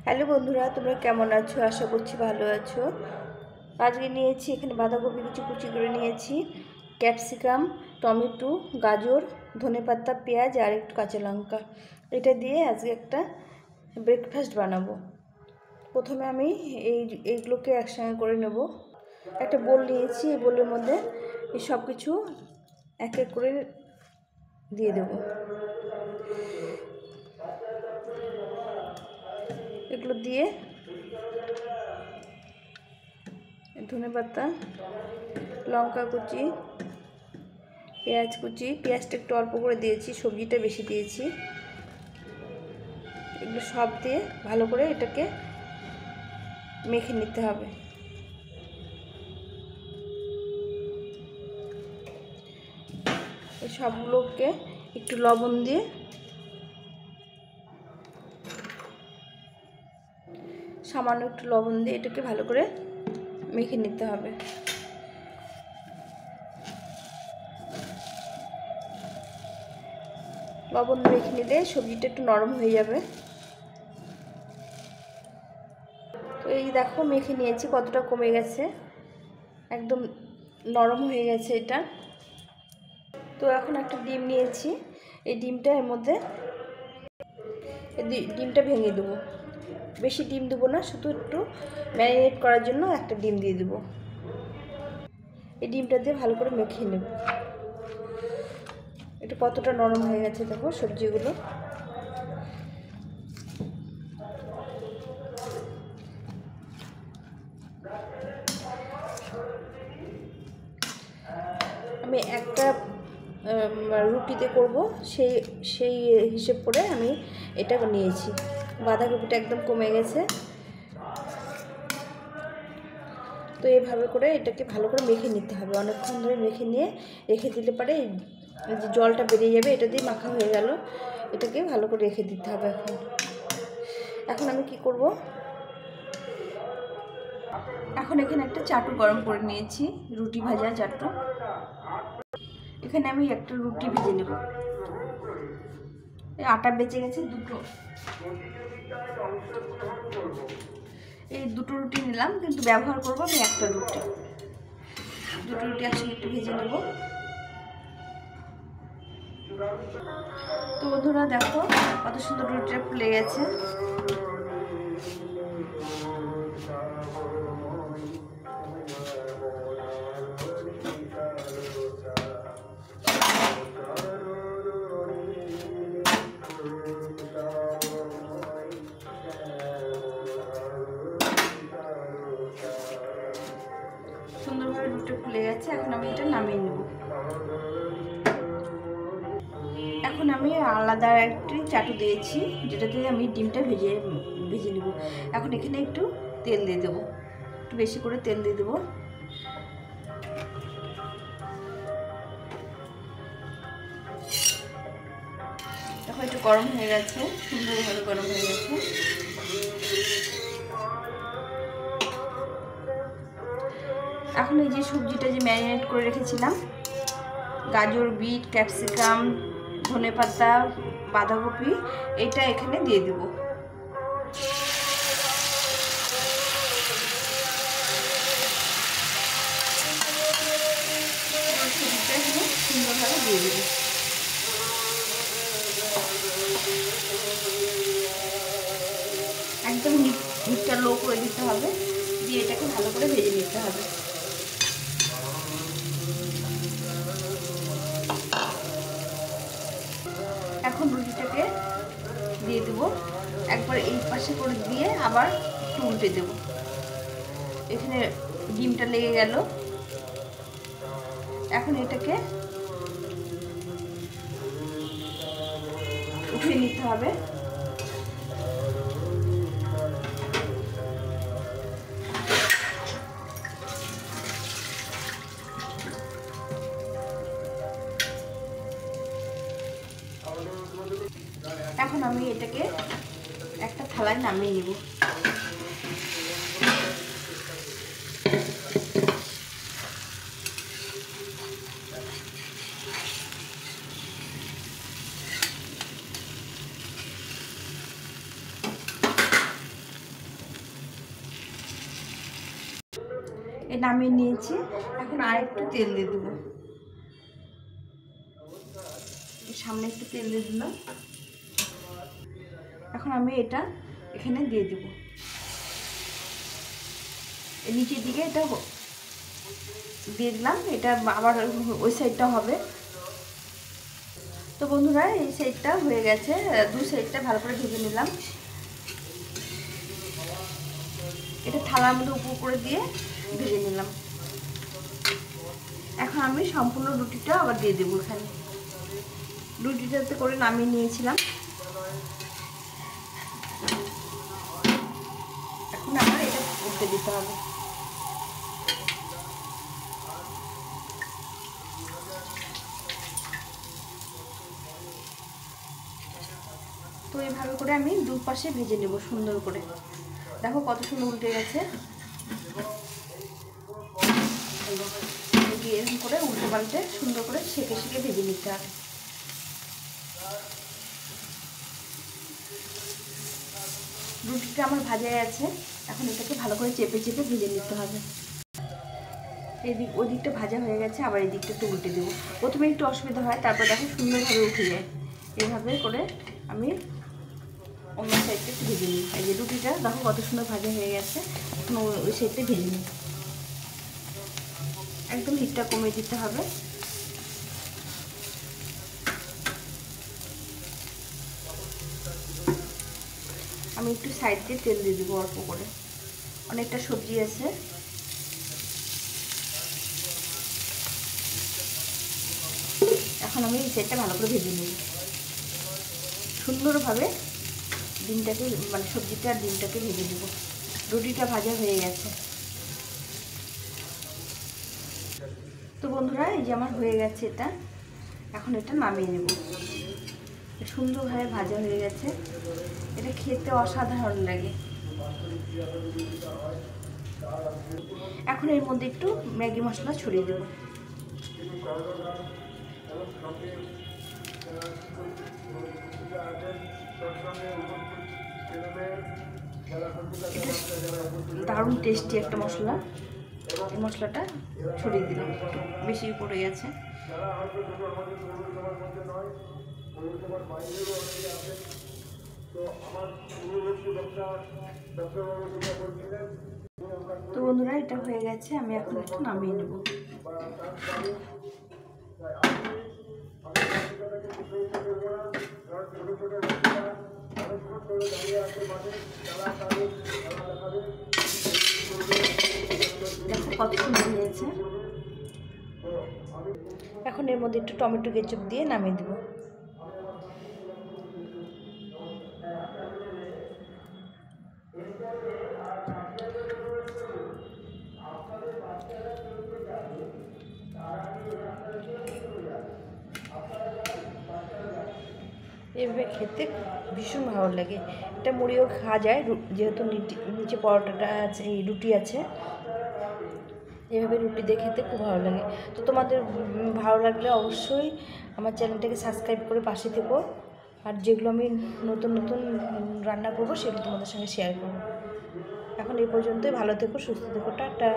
Hello বন্ধুরা, তোমরা কেমন আছো? আশা করছি ভালো আছো। আজকে নিয়েছি এখানে বাঁধাকপি কিছু কুচি করে নিয়েছি, ক্যাপসিকাম, টমেটো, গাজর, ধনেপাতা, পেঁয়াজ আর একটু কাঁচা লঙ্কা। এটা দিয়ে আজকে একটা ব্রেকফাস্ট বানাবো। প্রথমে আমি এইগুলোকে একসঙ্গে করে নেব। একটা বোল নিয়েছি, এই বোলের মধ্যে এই সব কিছু এক এক করে দিয়ে দেবো। এগুলো দিয়ে ধনেপাতা, লঙ্কা কুচি, পেঁয়াজ কুচি, পেঁয়াজটা একটু অল্প করে দিয়েছি, সবজিটা বেশি দিয়েছি। এগুলো সব দিয়ে ভালো করে এটাকে মেখে নিতে হবে। এই সবগুলোকে একটু লবণ দিয়ে সামান্য একটু লবণ দিয়ে এটাকে ভালো করে মেখে নিতে হবে। লবণ মেখে নিলে সবজিটা একটু নরম হয়ে যাবে। তো এই দেখো মেখে নিয়েছি, কতটা কমে গেছে, একদম নরম হয়ে গেছে এটা। তো এখন একটা ডিম নিয়েছি, এই ডিমটা এর মধ্যে ডিমটা ভেঙে দেবো। বেশি ডিম দেবো না, শুধু একটু ম্যারিনেট করার জন্য একটা ডিম দিয়ে দেবো। এই ডিমটা দিয়ে ভালো করে মেখে নেব। এটা কতটা নরম হয়ে গেছে দেখো সবজিগুলো। আমি একটা রুটিতে করব, সেই হিসেব করে আমি এটা নিয়েছি। বাঁধাকপিটা একদম কমে গেছে। তো এইভাবে করে এটাকে ভালো করে মেখে নিতে হবে। অনেকক্ষণ ধরে মেখে নিয়ে রেখে দিলে পরে যে জলটা বেরিয়ে যাবে, এটা দিয়ে মাখা হয়ে গেল। এটাকে ভালো করে রেখে দিতে হবে। এখন আমি কি করব, এখন এখানে একটা চাটু গরম করে নিয়েছি, রুটি ভাজা চাটু। এখানে আমি একটা রুটি ভেজে নেব। এই আটা বেঁচে গেছে দুটো, এই দুটো রুটি নিলাম, কিন্তু ব্যবহার করব আমি একটা রুটি। দুটো রুটি একসঙ্গে একটু ভেজে নেব। তো বন্ধুরা দেখো কত সুন্দর রুটিটা ফুলে গেছে। সুন্দরভাবে রুটি ফুলে গেছে। এখন আমি এটা নামিয়ে নেব। এখন আমি আলাদা একটি চাটু দিয়েছি, যেটা দিয়ে আমি ডিমটা ভেজে নেব। এখন এখানে একটু তেল দিয়ে দেবো, একটু বেশি করে তেল দিয়ে দেবো। এখন একটু গরম হয়ে গেছে, সুন্দরভাবে গরম হয়ে গেছে। এখন এই যে সবজিটা যে ম্যারিনেট করে রেখেছিলাম, গাজর, বিট, ক্যাপসিকাম, ধনেপাতা, বাঁধাকপি, এটা এখানে দিয়ে দেব। সবজিটা এখানে সুন্দরভাবে দিয়ে দেব। একদম হিটটা লো করে দিতে হবে, দিয়ে এটাকে ভালো করে ভেজে নিতে হবে। এখন রুটিটাকে দিয়ে দেবো, একবার এই পাশে করে দিয়ে আবার একটু উল্টে দেব। এখানে ডিমটা লেগে গেল। এখন এটাকে উঠিয়ে নিতে হবে। এখন আমি এটাকে একটা থালায় নামিয়ে নেব। এই নামিয়ে নিয়েছি। এখন আর একটু তেল দিয়ে দেবো, সামনে একটু তেল দিয়ে দিলাম। এখন আমি এটা এখানে দিয়ে দেবো, নিচের দিকে এটা দিয়ে দিলাম। এটা আবার ওই সাইডটা হবে। তো বন্ধুরা এই সাইডটা হয়ে গেছে, দুই সাইডটা ভালো করে ভেজে নিলাম। এটা থালার মধ্যে উপর করে দিয়ে ভেজে নিলাম। এখন আমি সম্পূর্ণ রুটিটা আবার দিয়ে দেবো এখানে। রুটিটাতে করে নামিয়ে নিয়েছিলাম। এখন আমার এটা উল্টে দিতে হবে। তো এইভাবে করে আমি দুপাশে ভেজে নেব সুন্দর করে। দেখো কত সুন্দর উল্টে গেছে। এরকম করে উল্টে পাল্টে সুন্দর করে সেঁকে সেঁকে ভেজে নিতে হবে। রুটিটা আমার ভাজাই আছে, এখন এটাকে ভালো করে চেপে চেপে ভেজে নিতে হবে। ওই দিকটা ভাজা হয়ে গেছে, আবার এই দিকটা একটু উল্টে দেবো। প্রথমে একটু অসুবিধা হয়, তারপর দেখো সুন্দরভাবে উঠে যায়। এইভাবে করে আমি অন্য সাইডটা একটু ভেজে নিই। এই যে রুটিটা দেখো কত সুন্দর ভাজা হয়ে গেছে। এখন ওই সাইডটা ভেজে নিই। একদম হিটটা কমিয়ে দিতে হবে। আমি একটু সাইড দিয়ে তেল দিয়ে দেবো অল্প করে, অনেকটা সবজি আছে। এখন আমি এই সাইডটা ভালো করে ভেজে নিই সুন্দরভাবে। ডিমটাকে মানে সবজিটা আর ডিমটাকে ভেজে দেবো। রুটিটা ভাজা হয়ে গেছে। তো বন্ধুরা এই যে আমার হয়ে গেছে এটা। এখন এটা নামিয়ে নেব। সুন্দরভাবে ভাজা হয়ে গেছে। এটা খেতে অসাধারণ লাগে। এখন এর মধ্যে একটু ম্যাগি মশলা ছড়িয়ে দেব। এটা দারুণ টেস্টি একটা মশলা। এই মশলাটা ছড়িয়ে দিলাম, বেশি পড়ে গেছে। তো বন্ধুরা এটা হয়ে গেছে, আমি এখন একটু নামিয়ে নেব। দেখো কত সুন্দর হয়েছে। এখন এর মধ্যে একটু টমেটো কেচাপ দিয়ে নামিয়ে দেবো। এভাবে খেতে ভীষণ ভালো লাগে। এটা মুড়িও খাওয়া যায়, যেহেতু নিচে পরোটাটা আছে, এই রুটি আছে। এভাবে রুটি দিয়ে খেতে খুব ভালো লাগে। তো তোমাদের ভালো লাগলে অবশ্যই আমার চ্যানেলটাকে সাবস্ক্রাইব করে পাশে থেকো। আর যেগুলো আমি নতুন নতুন রান্না করবো সেগুলো তোমাদের সঙ্গে শেয়ার করবো। এখন এই পর্যন্তই। ভালো থেকো, সুস্থ থেকো, টাটা।